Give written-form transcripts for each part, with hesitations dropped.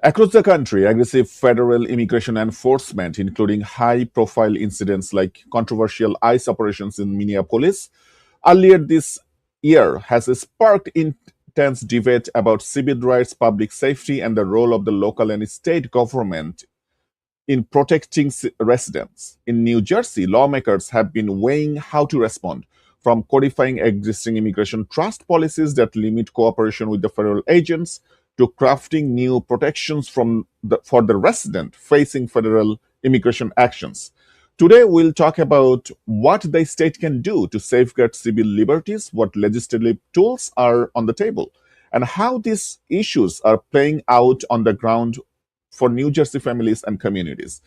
Across the country, aggressive federal immigration enforcement, including high profile incidents like controversial ICE operations in Minneapolis earlier this year, has sparked intense debate about civil rights, public safety, and the role of the local and state government in protecting residents. In New Jersey, lawmakers have been weighing how to respond, from codifying existing immigration trust policies that limit cooperation with the federal agents to crafting new protections for the resident facing federal immigration actions. Today, we'll talk about what the state can do to safeguard civil liberties, what legislative tools are on the table, and how these issues are playing out on the ground for New Jersey families and communities.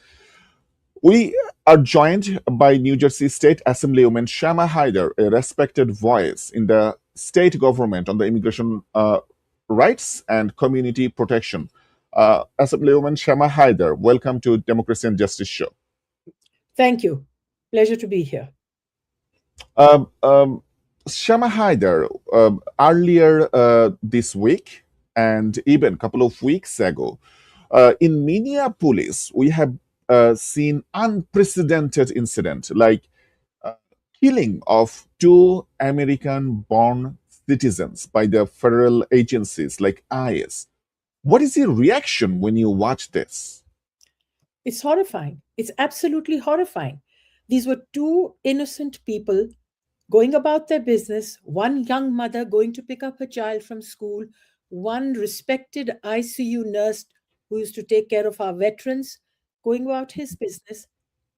We are joined by New Jersey State Assemblywoman Shama Haider, a respected voice in the state government on the immigration rights and community protection. Assemblywoman Shama Haider, welcome to Democracy and Justice Show. Thank you. Pleasure to be here. Um, um, Shama Haider, earlier this week and even a couple of weeks ago, in Minneapolis, we have seen unprecedented incident like uh, killing of two American-born citizens by the federal agencies like ICE. What is your reaction when you watch this? It's horrifying. It's absolutely horrifying. These were two innocent people going about their business, one young mother going to pick up her child from school, one respected ICU nurse who used to take care of our veterans going about his business.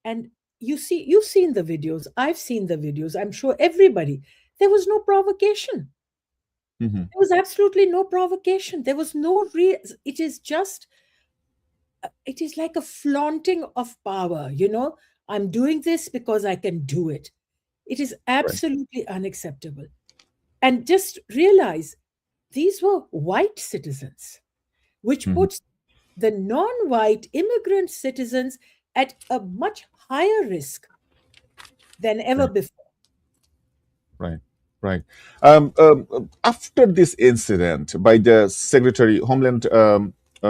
And you've seen the videos. I've seen the videos. I'm sure everybody. There was no provocation. Mhm. There was absolutely no provocation. There was no real. It is just it is like a flaunting of power, I'm doing this because I can do it. It is Right. absolutely unacceptable. And just realize these were white citizens, which Mhm. puts the non-white immigrant citizens at a much higher risk than ever Right. before. Right. Right. After this incident by the Secretary, Homeland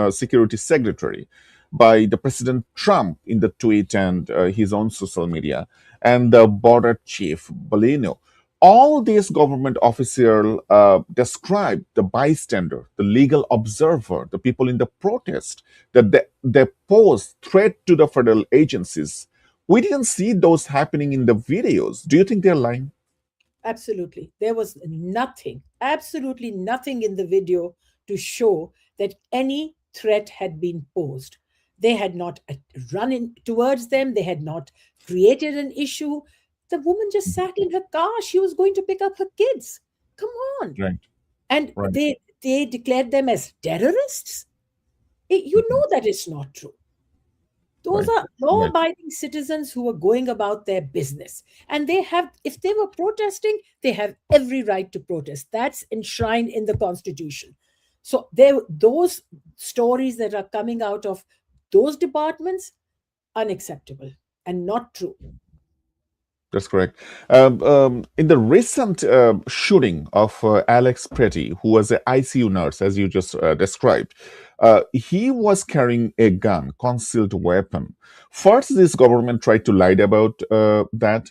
Security Secretary, by the President Trump in the tweet and his own social media, and the border chief Bolino, all these government officials described the bystander, the legal observer, the people in the protest, that they pose threat to the federal agencies. We didn't see those happening in the videos. Do you think they're lying? Absolutely. There was nothing, absolutely nothing in the video to show that any threat had been posed. They had not run in towards them, they had not created an issue. The woman just sat in her car. She was going to pick up her kids. Come on. Right. And Right. they declared them as terrorists. You Mhm. know that it's not true. Those Right. are law Right. abiding citizens who are going about their business. And they have, if they were protesting, they have every right to protest. That's enshrined in the Constitution. So those stories that are coming out of those departments, unacceptable and not true. That's correct. In the recent shooting of Alex Pretty, who was an ICU nurse, as you just described, he was carrying a gun, concealed weapon. First, this government tried to lie about that.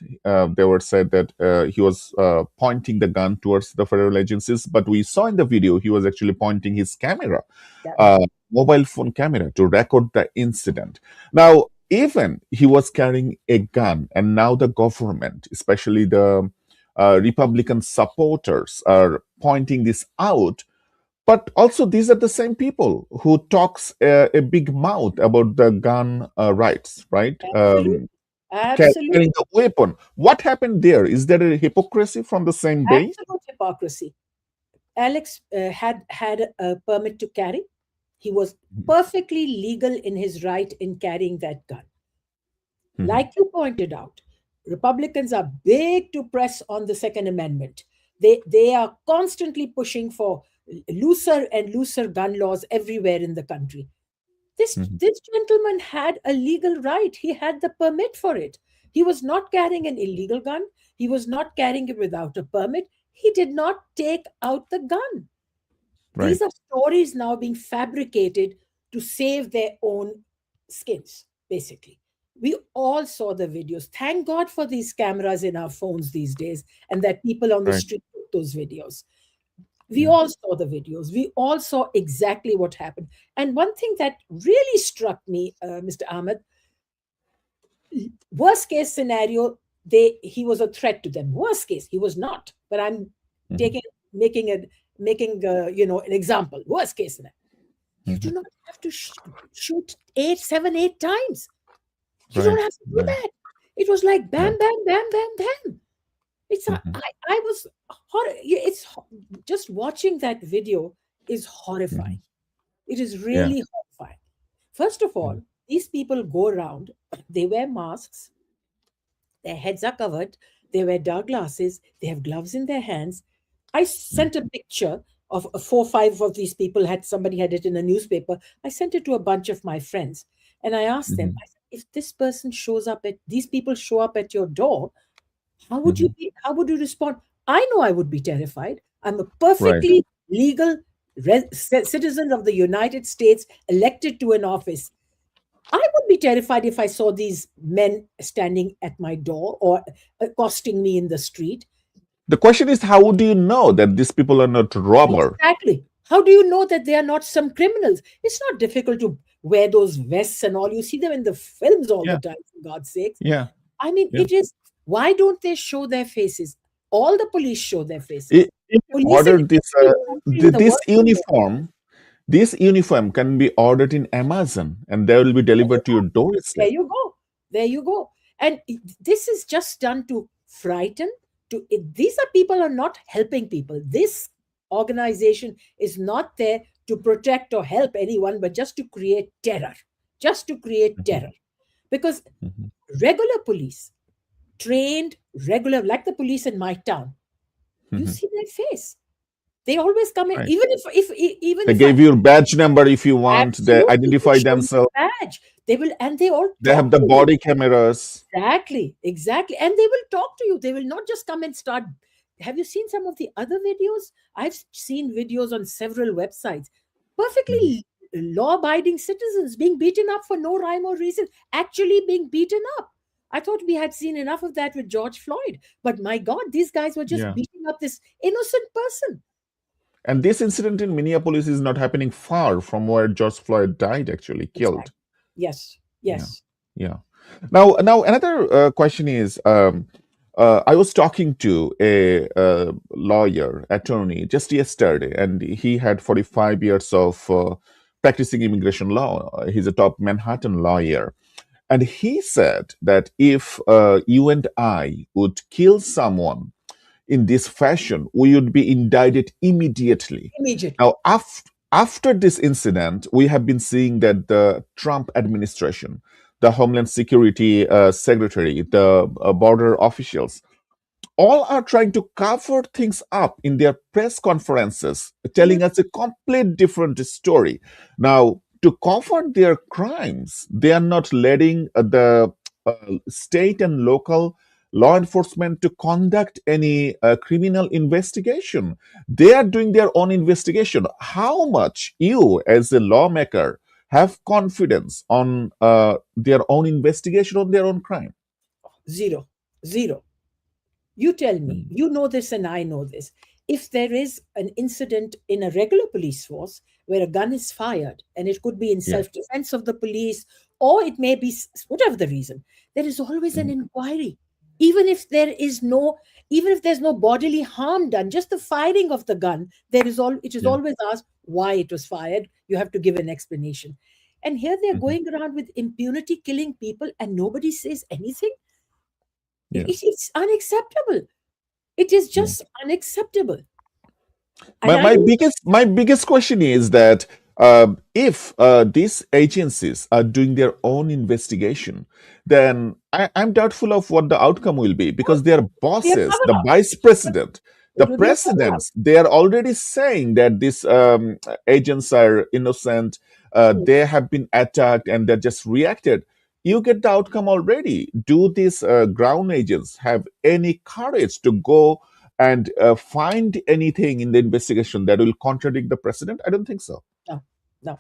They were said that he was pointing the gun towards the federal agencies, but we saw in the video he was actually pointing his camera, That, uh, mobile phone camera, to record the incident. Now, even he was carrying a gun, and now the government, especially the Republican supporters, are pointing this out. But also, these are the same people who talks a big mouth about the gun rights, right? absolutely. Carrying Absolute, the weapon. What happened there? Is there a hypocrisy from the same base? absolute hypocrisy. Alex had a permit to carry. He was perfectly legal in his right in carrying that gun. Mhm. Like you pointed out, Republicans are big to press on the Second Amendment. They are constantly pushing for looser and looser gun laws everywhere in the country. Mhm. This gentleman had a legal right. He had the permit for it. He was not carrying an illegal gun. He was not carrying it without a permit. He did not take out the gun. Right. These are stories now being fabricated to save their own skins, basically. We all saw the videos. Thank God for these cameras in our phones these days, and that people on the Right. street took those videos. We Yeah. all saw the videos. We all saw exactly what happened. And one thing that really struck me, Mr. Ahmed, worst case scenario, he was a threat to them. Worst case, he was not. But I'm Mhm. taking making a making an example. Worst case scenario, you do Mhm. not have to shoot 8 7 8 times. You don't Right. have to do Right. that. It was like Yeah. bam bam bam bam bam. Mhm. I was just watching that video is horrifying. Mhm. It is Yeah. really horrifying. First of Yeah. all, these people go around, they wear masks, their heads are covered, they wear dark glasses, they have gloves in their hands. I Mm. sent a picture of 4 5 of these people, had somebody had it in a newspaper. I sent it to a bunch of my friends, and I asked them, Mhm. I said, if this person shows up at these people show up at your door, Mhm. how would you respond? I know I would be terrified. I'm a Right. perfectly legal citizen of the United States, elected to an office. I would be terrified if I saw these men standing at my door or accosting me in the street. The question is, how do you know that these people are not robber? Exactly. How do you know that they are not some criminals? It's not difficult to wear those vests and all. You see them in the films all the Yeah. time, for God's sakes. Yeah. I mean, Yeah. it is. Why don't they show their faces? All the police show their faces. You can Police in order this every country in the this world show. uniform. This uniform can be ordered in Amazon, and they will be There you delivered to your go. There doorstep. you go. There you go. And this is just done to frighten. These are people are not helping people. This organization is not there to protect or help anyone, but just to create terror. Just to create Mhm. terror. Because Mhm. regular police, trained, regular, like the police in my town, you Mhm. see their face. They always come in, Right. even They if I gave you badge number if you want. They absolutely they identify show you themselves. the badge. They will, and they all They have talk the to you. body cameras. Exactly, exactly. And they will talk to you. They will not just come and start. Have you seen some of the other videos? I've seen videos on several websites. Mhm. Perfectly law abiding citizens being beaten up for no rhyme or reason, actually being beaten up. I thought we had seen enough of that with George Floyd. But my God, these guys were just Yeah. beating up this innocent person. And this incident in Minneapolis is not happening far from where George Floyd died, actually killed. Exactly. Yes, Yeah. yes. Yeah. Now another question is, I was talking to a lawyer, attorney, just yesterday, and he had 45 years of practicing immigration law. He's a top Manhattan lawyer. And he said that if you and I would kill someone in this fashion, we would be indicted immediately. Immediately. Now, after this incident, we have been seeing that the Trump administration, the Homeland Security Secretary, the border officials, all are trying to cover things up in their press conferences, Mhm. telling us a complete different story. Now, to cover their crimes, they are not letting the state and local law enforcement to conduct any criminal investigation. They are doing their own investigation. How much you, as a lawmaker, have confidence on their own investigation on their own crime? Zero. Zero. You tell me, Mm. you know this and I know this. If there is an incident in a regular police force where a gun is fired, and it could be in Yeah. self defense of the police, or it may be whatever the reason, there is always an Mhm. inquiry. Even if there is no, even if there's no bodily harm done, just the firing of the gun, it is Yeah. always asked why it was fired. You have to give an explanation. And here they're Mhm. going around with impunity, killing people, and nobody says anything. Yeah. It's unacceptable. It is Yeah. just unacceptable. And My I my don't. biggest my biggest question is that if these agencies are doing their own investigation, then I'm doubtful of what the outcome will be because their Be a bosses, cover the up. vice president, the It will be a cover up. presidents, they are already saying that these agents are innocent. They have been attacked and they just reacted. You get the outcome already. Do these ground agents have any courage to go and find anything in the investigation that will contradict the president? I don't think so. No, no.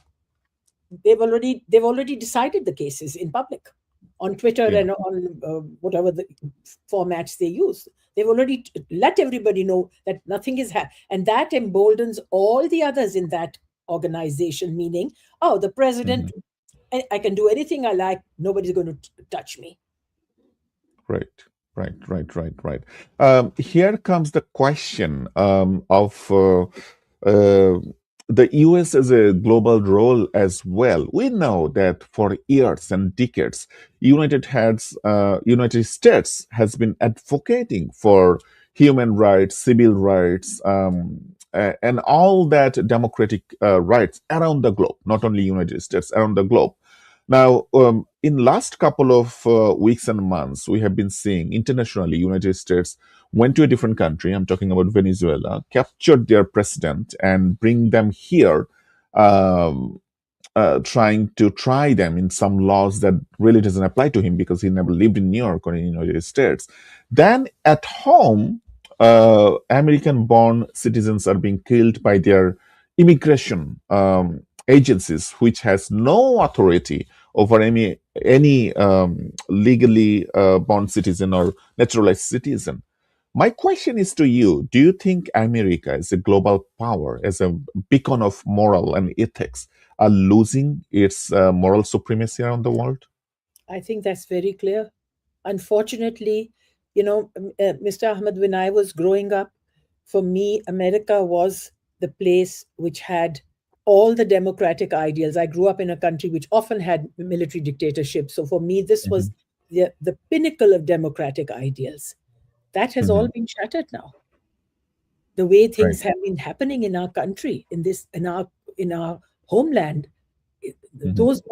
they've already decided the cases in public on Twitter Yeah. and on whatever the formats they use. They've already let everybody know that nothing is and that emboldens all the others in that organization. Meaning, oh, the Mhm. president, I can do anything I like. Nobody's going to touch me. Right, right. Here comes the question of uh, the US as a global role as well. We know that for years and decades, United States has been advocating for human rights, civil rights, and all that democratic rights around the globe, not only United States, around the globe. Now, in last couple of weeks and months, we have been seeing internationally, United States went to a different country. I'm talking about Venezuela, captured their president and bring them here, um, trying to try them in some laws that really doesn't apply to him because he never lived in New York or in the United States. Then at home, American-born citizens are being killed by their immigration agencies, which has no authority over any legally born citizen or naturalized citizen. My question is to you: do you think America, as a global power, as a beacon of moral and ethics, are losing its moral supremacy around the world? I think that's very clear. Unfortunately, Mr. Ahmed, when I was growing up, for me, America was the place which had all the democratic ideals. I grew up in a country which often had military dictatorship. So for me, this was Hmm. the pinnacle of democratic ideals. That has all Hmm. been shattered now. The way Right. things have been happening in our country, in our homeland, Hmm. those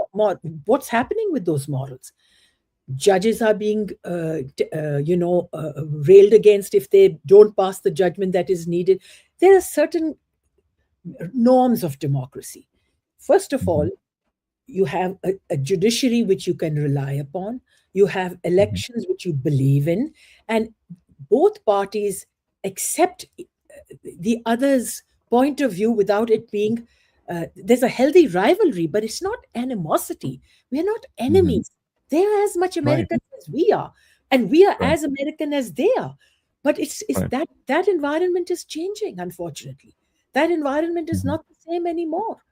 what's happening with those morals? Judges are being railed against if they don't pass the judgment that is needed. There are certain norms of democracy. First of Hmm. all, you have a judiciary which you can rely upon, you have Hmm. elections which you believe in, and both parties accept the other's point of view without it being there's a healthy rivalry, but it's not animosity. We are not Hmm. enemies. They are as much Right. American as we are, and we are Right. as American as they are. But it's Right. that environment is changing, unfortunately. That environment is Hmm. not the same anymore.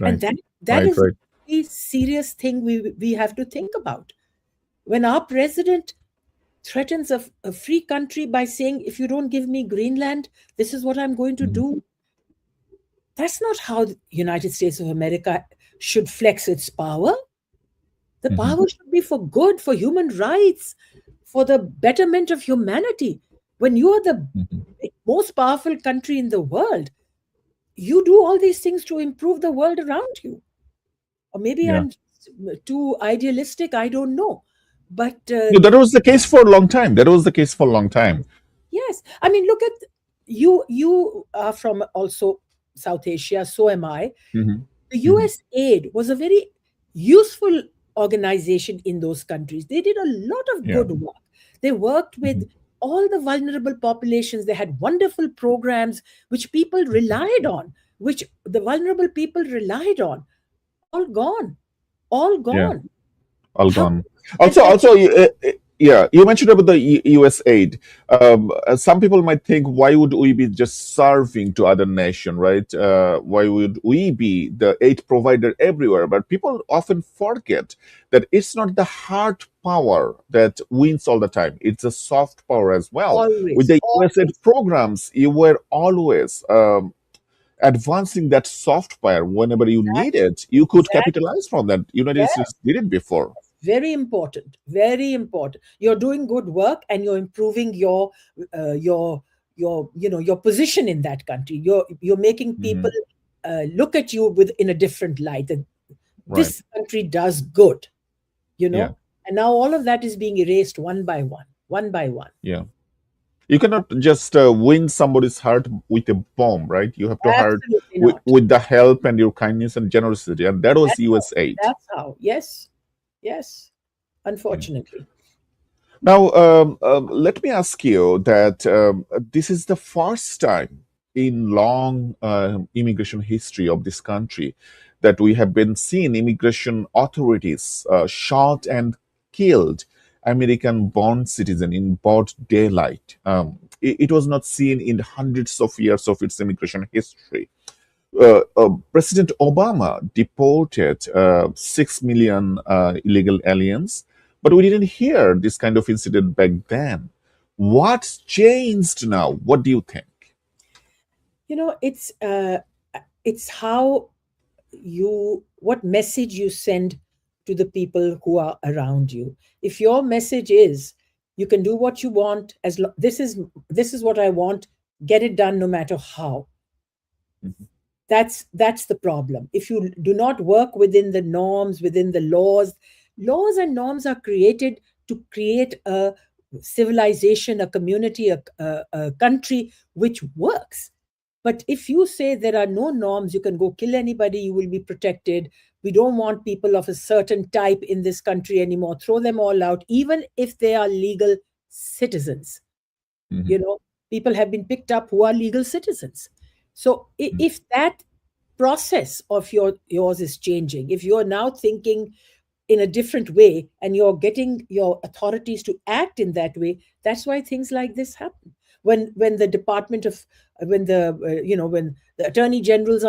And Right. that Right. is Right. a serious thing we have to think about. When our president threatens a free country by saying, if you don't give me Greenland, this is what I'm going to Hmm. do. That's not how the United States of America should flex its power. The Hmm. power should be for good, for human rights, for the betterment of humanity. When you are the Hmm. most powerful country in the world, you do all these things to improve the world around you. Or maybe Yeah. I'm too idealistic, I don't know. But No, that was the case for a long time. That was the case for a long time. yes, I mean, look at you. You are from also South Asia, so am I. Hmm. The Hmm. US aid was a very useful organization in those countries. They did a lot of Yeah. good work. They worked with Hmm. all the vulnerable populations. They had wonderful programs which people relied on, which the vulnerable people relied on. All gone, all Yeah. gone. All How gone. and Also, yeah, you mentioned about the U.S. aid. Some people might think, why would we be just serving to other nation, right? Why would we be the aid provider everywhere? But people often forget that it's not the hard power that wins all the time. It's a soft power as well. With always, the U.S. aid always. programs, you were always advancing that soft power whenever you need Exactly, it. You could exactly. capitalize from that. United States Yes. did it before. Very important, very important. You're doing good work and you're improving your position in that country. You're making people Hmm. look at you with in a different light, that Right. this country does good, you Yeah. know and now all of that is being erased one by one, one by one. Yeah. You cannot just win somebody's heart with a bomb, right? You have to hurt Absolutely not. with the help and your kindness and generosity, and that was That's how. U.S. aid. Yes, yes, Yeah. unfortunately. Now, let me ask you that this is the first time in long immigration history of this country that we have been seeing immigration authorities shot and killed American-born citizen in broad daylight. It was not seen in hundreds of years of its immigration history. President Obama deported 6 million illegal aliens, but we didn't hear this kind of incident back then. What's changed now? What do you think? You know, it's how what message you send to the people who are around you. If your message is you can do what you want, this is what I want, get it done no matter how. Mhm. That's the problem. If you do not work within the norms, within the laws and norms are created to create a civilization, a community, a country which works. But if you say there are no norms, you can go kill anybody, you will be protected. We don't want people of a certain type in this country anymore. Throw them all out, even if they are legal citizens. Mhm. You know, people have been picked up who are legal citizens. So Mhm. if that process of yours is changing, if you're now thinking in a different way and you're getting your authorities to act in that way, that's why things like this happen. When the department of when the when the attorneys general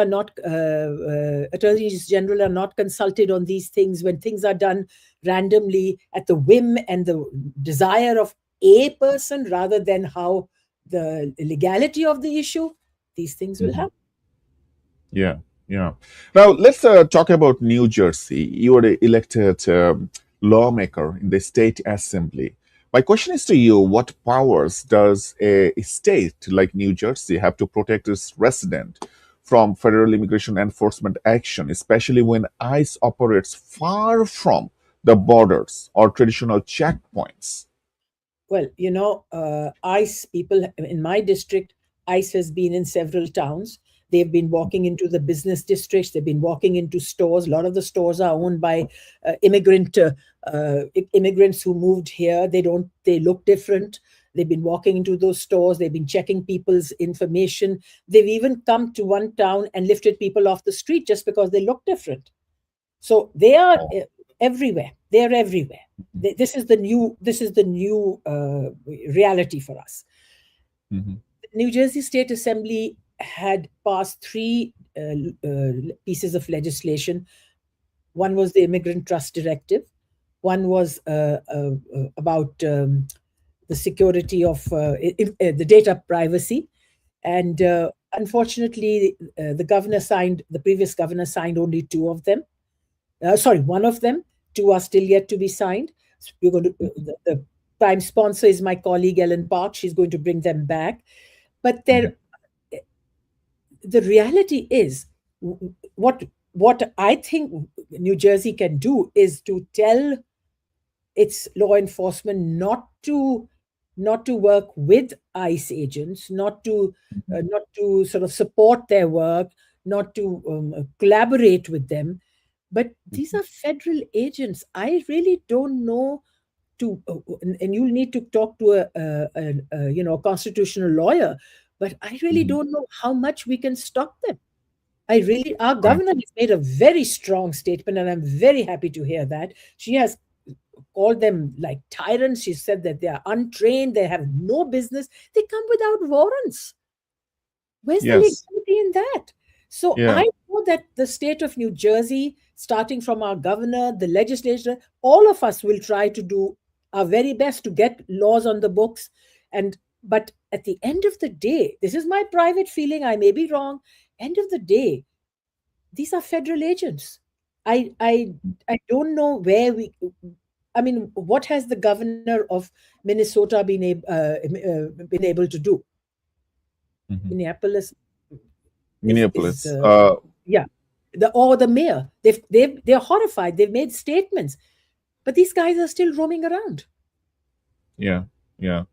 are not consulted on these things, when things are done randomly at the whim and the desire of a person rather than how the legality of the issue, these things will Mhm. happen. Yeah, yeah. Now let's talk about New Jersey. You are the elected lawmaker in the state assembly. My question is to you: what powers does a state like New Jersey have to protect its resident from federal immigration enforcement action, especially when ICE operates far from the borders or traditional checkpoints? Well, ICE people in my district, ICE has been in several towns. They've been walking into the business districts. They've been walking into stores. A lot of the stores are owned by immigrants who moved here. They look different. They've been walking into those stores. They've been checking people's information. They've even come to one town and lifted people off the street just because they look different. So they are Oh. everywhere. They are everywhere. This is the new reality for us. Mhm. The New Jersey State Assembly had passed three pieces of legislation. One was the Immigrant Trust Directive. One was about the security of the data privacy. And unfortunately, the previous governor signed only two of them. Sorry, one of them. Two are still yet to be signed. So we're going to, the prime sponsor is my colleague Ellen Park. She's going to bring them back. But Mhm. the reality is, what I think New Jersey can do is to tell its law enforcement not to work with ICE agents, not to sort of support their work, not to collaborate with them. But these Mhm. are federal agents. I really don't know and you'll need to talk to a constitutional lawyer. But I really Mhm. don't know how much we can stop them. Our Right. governor has made a very strong statement, and I'm very happy to hear that. She has called them like tyrants. She said that they are untrained, they have no business, they come without warrants. Where's the Yes. legality in that? So Yeah. I know that the state of New Jersey, starting from our governor, the legislature, all of us will try to do our very best to get laws on the books. And but at the end of the day, this is my private feeling, I may be wrong. End of the day, these are federal agents. I I I don't know where we. I mean, what has the governor of Minnesota been able to do? Mhm. Minneapolis is Minneapolis. yeah, the mayor. They're horrified. They've made statements, but these guys are still roaming around. Yeah, yeah.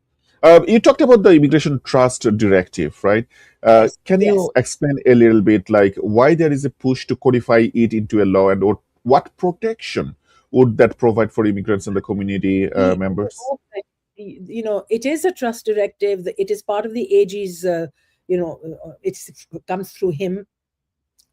You talked about the immigration trust directive, right? Yes, Can yes. you explain a little bit, like why there is a push to codify it into a law, and what protection would that provide for immigrants and the community The members? hope that it is a trust directive. It is part of the AG's. It comes through him.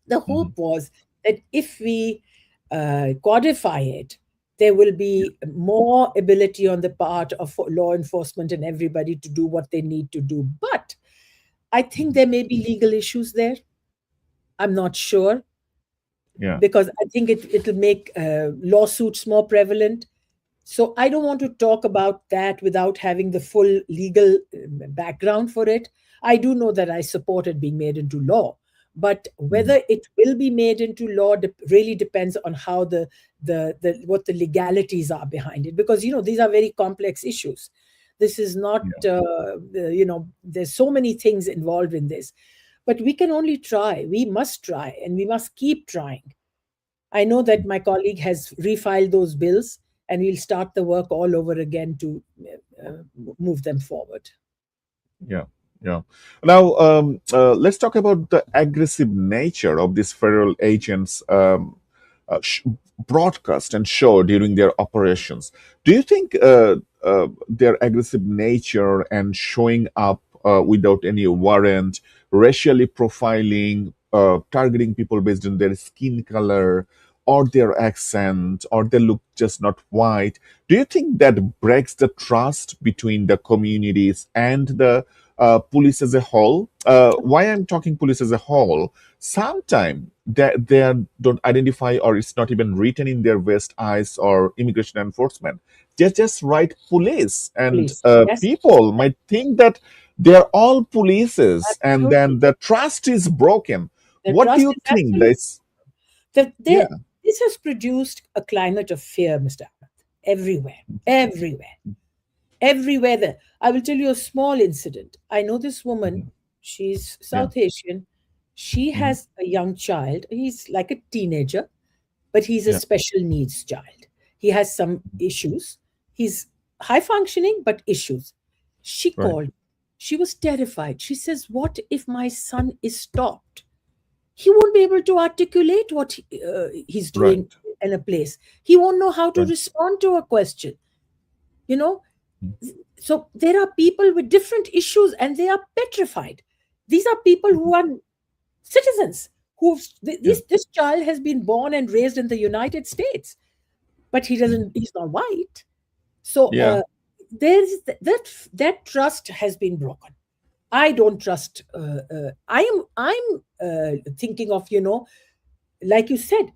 The Hmm. hope was that if we codify it, there will be more ability on the part of law enforcement and everybody to do what they need to do. But I think Mhm. there may be legal issues there. I'm not sure, Yeah, because I think it'll make lawsuits more prevalent. So I don't want to talk about that without having the full legal background for it. I do know that I support it being made into law, but mhm. whether it will be made into law really depends on how the what the legalities are behind it. Because these are very complex issues. This is not Yeah, there's so many things involved in this, but we can only try. We must try, and we must keep trying. I know that my colleague has refiled those bills, and we'll start the work all over again to move them forward. yeah, yeah. Now, let's talk about the aggressive nature of these federal agents' uh, sh- broadcast and show during their operations. Do you think their aggressive nature and showing up without any warrant, racially profiling, targeting people based on their skin color or their accent, or they look just not white, do you think that breaks the trust between the communities and the police as a whole? Why I'm talking police as a whole, sometimes they don't identify, or it's not even written in their vest eyes or immigration enforcement. They just write police, and Please. Yes, people might think that they're all polices, and absolutely. then the trust is broken. The What do trust you is think? absolute. This, yeah, This has produced a climate of fear, Mr. Ahmed, everywhere, everywhere, everywhere. There. I will tell you a small incident. I know this woman, mhm, she's yeah, South Asian. She mhm, has a young child. He's like a teenager, but he's a yeah, special needs child. He has some issues. He's high functioning, but issues. She right, called. She was terrified. She says, "What if my son is stopped? He won't be able to articulate what he's doing right, in a place. He won't know how to right, respond to a question. You know, mhm, so there are people with different issues, and they are petrified. These are people mhm, who are citizens. yeah, This child has been born and raised in the United States, but mhm, he's not white. So yeah, that trust has been broken. I don't trust. I'm thinking of, like you said,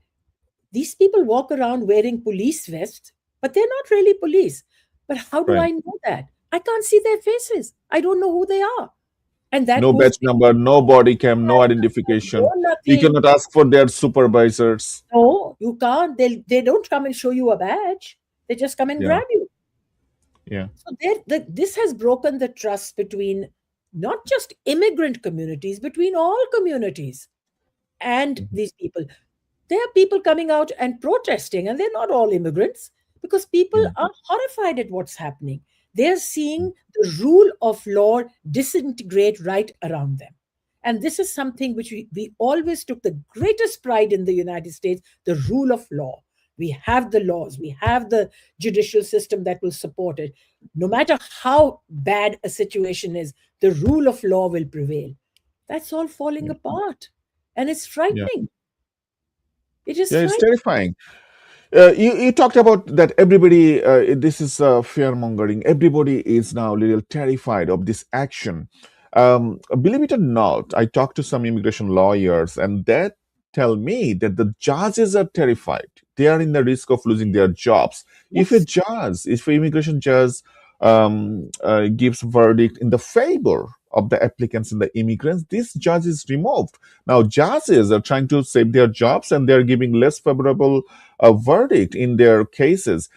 these people walk around wearing police vests, but they're not really police. But how do right. I know that? I can't see their faces. I don't know who they are. And that No goes batch number, no body cam, no identification. no You nothing. cannot ask for their supervisors. No, you can't. They don't come and show you a badge. They just come and Yeah, grab you. yeah, So this has broken the trust between not just immigrant communities, between all communities and mhm, these people. There are people coming out and protesting, and they're not all immigrants, because people yeah, are horrified at what's happening. They're mhm, seeing the rule of law disintegrate right around them. And this is something which we always took the greatest pride in the United States, the rule of law. We have the laws, we have the judicial system that will support it. No matter how bad a situation is, the rule of law will prevail. That's all falling yeah, apart. And it's yeah. frightening. It is Yeah, it's frightening. terrifying. You talked about that everybody, this is fear mongering. Everybody is now a little terrified of this action. Believe it or not, I talked to some immigration lawyers, and they tell me that the judges are terrified. They are in the risk of losing their jobs. Yes, If an immigration judge gives verdict in the favor of the applicants and the immigrants, this judge is removed. Now, judges are trying to save their jobs, and they're giving less favorable verdict in their cases.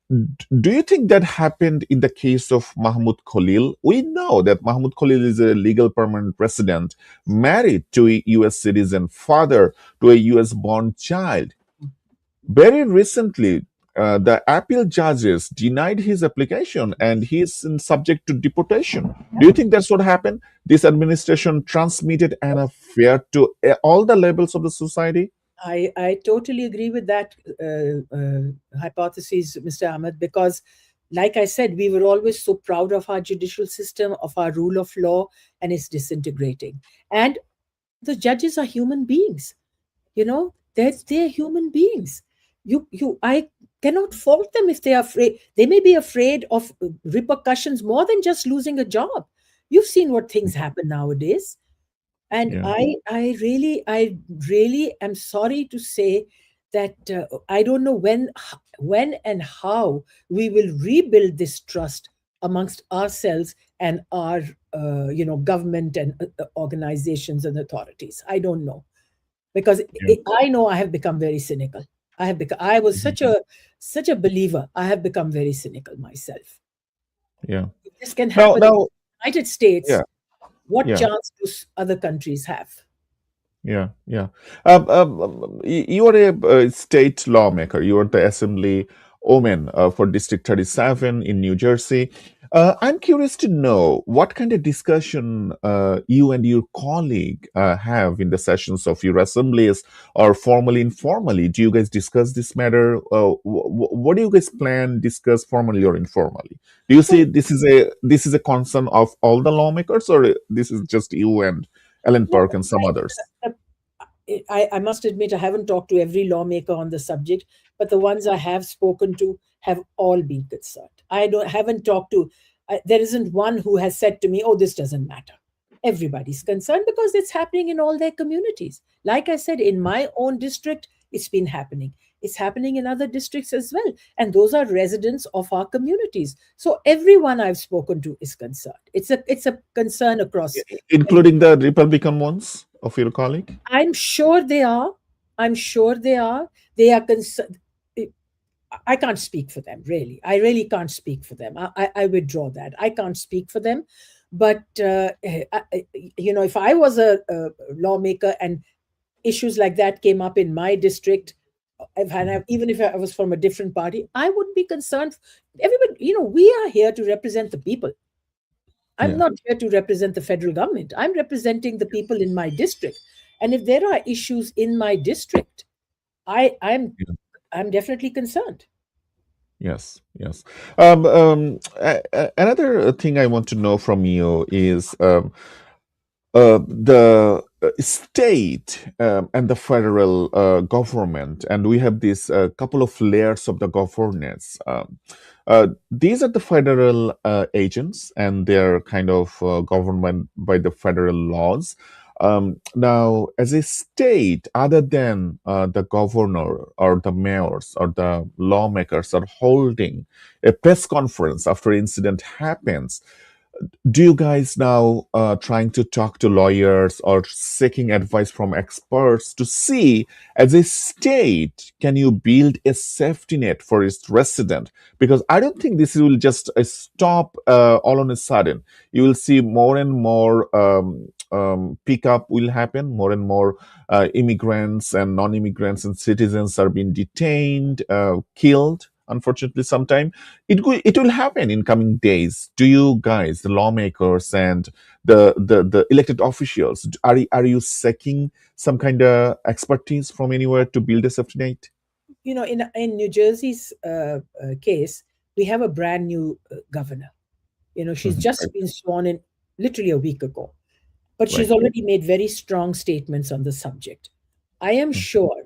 Do you think that happened in the case of Mahmoud Khalil? We know that Mahmoud Khalil is a legal permanent resident, married to a US citizen, father to a US born child. Very recently, the appeal judges denied his application, and he is subject to deportation. Do you think that's what happened? This administration transmitted an affair to all the levels of the society? I totally agree with that hypothesis, Mr. Ahmed, because, like I said, we were always so proud of our judicial system, of our rule of law, and it's disintegrating. And the judges are human beings. You know, They're human beings. I cannot fault them if they are afraid. They may be afraid of repercussions more than just losing a job. You've seen what things happen nowadays. And Yeah. I really am sorry to say that I don't know when and how we will rebuild this trust amongst ourselves and our government and organizations and authorities. I don't know, because Yeah. I know I have become very cynical. I was Mhm. such a believer. I have become very cynical myself. Yeah. If this can Now, happen in now, the United States, yeah, what yeah. chance do other countries have? Yeah, yeah. You are a state lawmaker. You are the assembly woman for District 37 in New Jersey. I'm curious to know what kind of discussion you and your colleague have in the sessions of your assemblies, or formally, informally. Do you guys discuss this matter? What do you guys plan discuss formally or informally? Do you see Well, this is a concern of all the lawmakers, or this is just you and Ellen no, Park and some others? I must admit I haven't talked to every lawmaker on the subject, but the ones I have spoken to have all been concerned. I don't haven't talked to. There isn't one who has said to me, "Oh, this doesn't matter." Everybody's concerned because it's happening in all their communities. Like I said, in my own district, it's been happening. It's happening in other districts as well, and those are residents of our communities. So everyone I've spoken to is concerned. It's a concern across. Including the Republican ones of your colleague? I'm sure they are. I'm sure they are. They are concerned. I can't speak for them, really. I really can't speak for them. I withdraw that. I can't speak for them. But, if I was a lawmaker and issues like that came up in my district, even if I was from a different party, I would be concerned. Everybody, we are here to represent the people. I'm Yeah. not here to represent the federal government. I'm representing the people in my district. And if there are issues in my district, I, I'm Yeah. I'm definitely concerned. Yes, yes. Another thing I want to know from you is the state and the federal government, and we have this couple of layers of the governance. These are the federal agents, and they're kind of governed by the federal laws. Now, as a state, other than the governor or the mayors or the lawmakers are holding a press conference after incident happens, do you guys now trying to talk to lawyers or seeking advice from experts to see, as a state, can you build a safety net for its resident? Because I don't think this will just stop all on a sudden. You will see more and more pickup will happen. More and more immigrants and non-immigrants and citizens are being detained, killed, unfortunately sometime. It will happen in coming days. Do you guys, the lawmakers and the elected officials, are you seeking some kind of expertise from anywhere to build a safety net? In New Jersey's case, we have a brand new governor. She's Mhm. just Right, been sworn in literally a week ago, but she's right. already made very strong statements on the subject. I am Mm. sure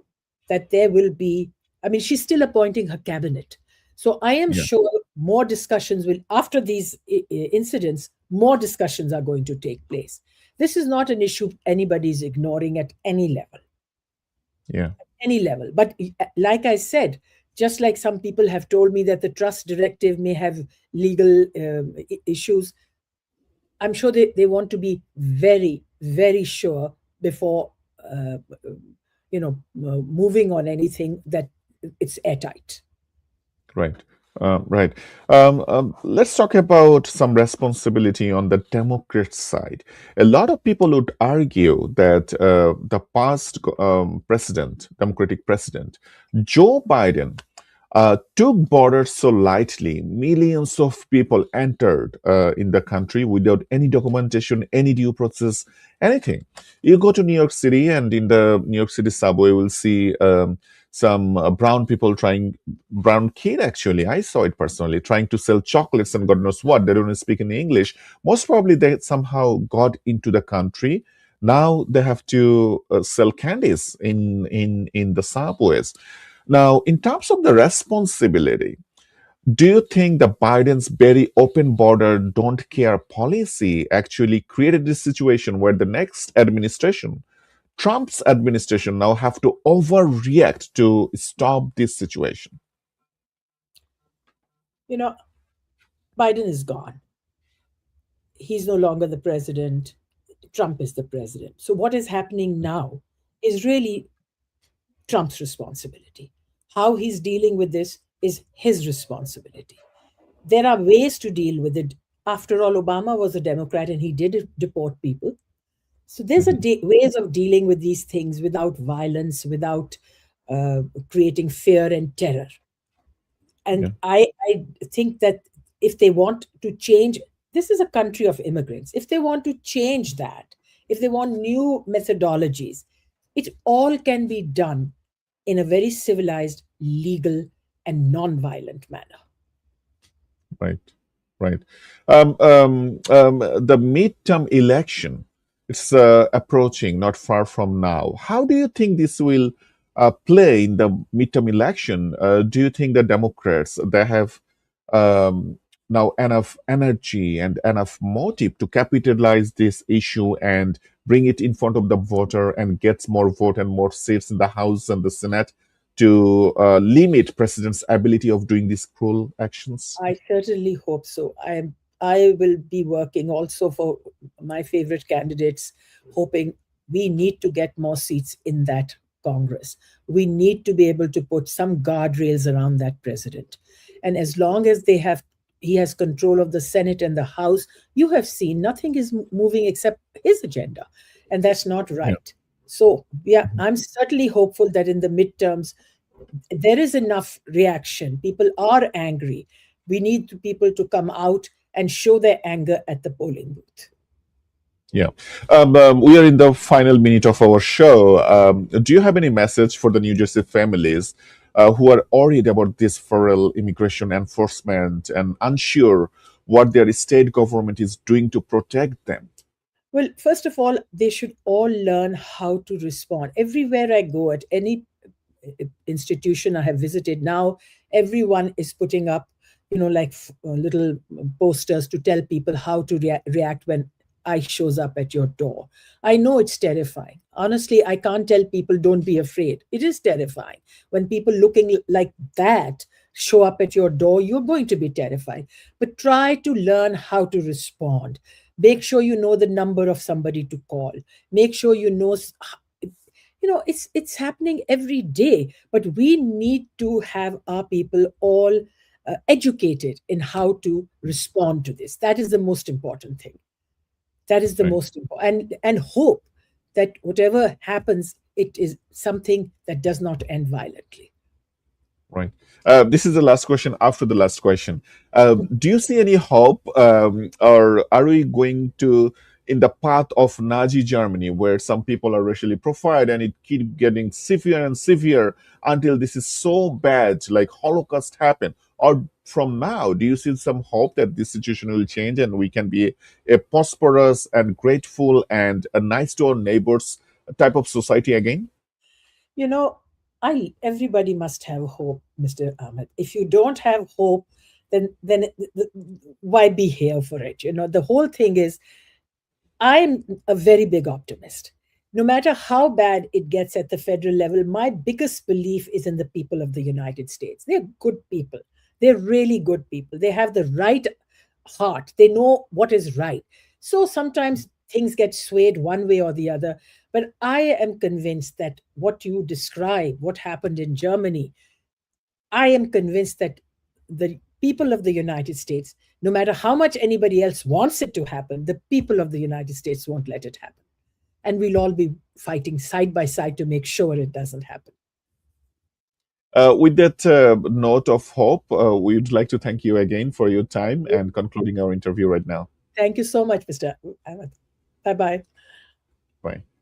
that there will be, I mean, she's still appointing her cabinet. So I am Yeah, sure more discussions will, after these incidents, more discussions are going to take place. This is not an issue anybody's ignoring at any level, yeah. any level. But like I said, just like some people have told me that the trust directive may have legal issues, I'm sure they want to be very, very sure before, uh, moving on anything that it's airtight. Right. Right. Let's talk about some responsibility on the Democrat side. A lot of people would argue that the past president, Democratic president, Joe Biden, took borders so lightly. Millions of people entered in the country without any documentation, any due process, anything. You go to New York City, and in the New York City subway, we'll see some brown people trying, brown kid actually, I saw it personally, trying to sell chocolates and God knows what. They don't speak in English. Most probably they somehow got into the country, Now they have to sell candies in the subways. Now, in terms of the responsibility, do you think the Biden's very open border, don't care policy actually created this situation where the next administration, Trump's administration, now have to overreact to stop this situation? You know, Biden is gone. He's no longer the president. Trump is the president. So what is happening now is really Trump's responsibility. How he's dealing with this is his responsibility. There are ways to deal with it. After all, Obama was a Democrat and he did deport people. So there's Mhm. ways of dealing with these things without violence, without creating fear and terror. Yeah, And I think that if they want to change, this is a country of immigrants. If they want to change that, if they want new methodologies, it all can be done in a very civilized, legal, and non-violent manner. right. Right. The midterm election, it's approaching not far from now. How do you think this will play in the midterm election? Do you think the Democrats, they have now enough energy and enough motive to capitalize this issue and bring it in front of the voter and get more vote and more seats in the House and the Senate to limit president's ability of doing these cruel actions? I certainly hope so. I will be working also for my favorite candidates, hoping we need to get more seats in that Congress. We need to be able to put some guardrails around that president. And as long as he has control of the Senate and the House, you have seen nothing is moving except his agenda. And that's not Yeah. right. So, yeah, I'm certainly hopeful that in the midterms, there is enough reaction. People are angry. We need people to come out and show their anger at the polling booth. Yeah. We are in the final minute of our show. Do you have any message for the New Jersey families who are worried about this federal immigration enforcement and unsure what their state government is doing to protect them? Well, first of all, they should all learn how to respond. Everywhere I go, at any institution I have visited now, everyone is putting up, like little posters to tell people how to react when ICE shows up at your door. I know it's terrifying. Honestly, I can't tell people don't be afraid. It is terrifying. When people looking like that show up at your door, you're going to be terrified. But try to learn how to respond. Make sure you know the number of somebody to call. Make sure you know it's happening every day, but we need to have our people all educated in how to respond to this. That is the most important thing. That is the Right. most important, and hope that whatever happens, it is something that does not end violently. Right. This is the last question after the last question. Do you see any hope, or are we going to in the path of Nazi Germany, where some people are racially profiled and it keep getting severe and severe until this is so bad, like Holocaust happened? Or from now, do you see some hope that this situation will change and we can be a prosperous and grateful and a nice to our neighbors type of society again? You know, I everybody must have hope, Mr. Ahmed. If you don't have hope, why be here for it? The whole thing is I'm a very big optimist. No matter how bad it gets at the federal level, my biggest belief is in the people of the United States. They're good people. They're really good people. They have the right heart. They know what is right. So sometimes things get swayed one way or the other. But I am convinced that what you describe, what happened in Germany, I am convinced that the people of the United States, no matter how much anybody else wants it to happen, the people of the United States won't let it happen. And we'll all be fighting side by side to make sure it doesn't happen. With that note of hope, we would like to thank you again for your time and concluding our interview right now. Thank you so much, Mr. Ahmed. Bye bye. Bye.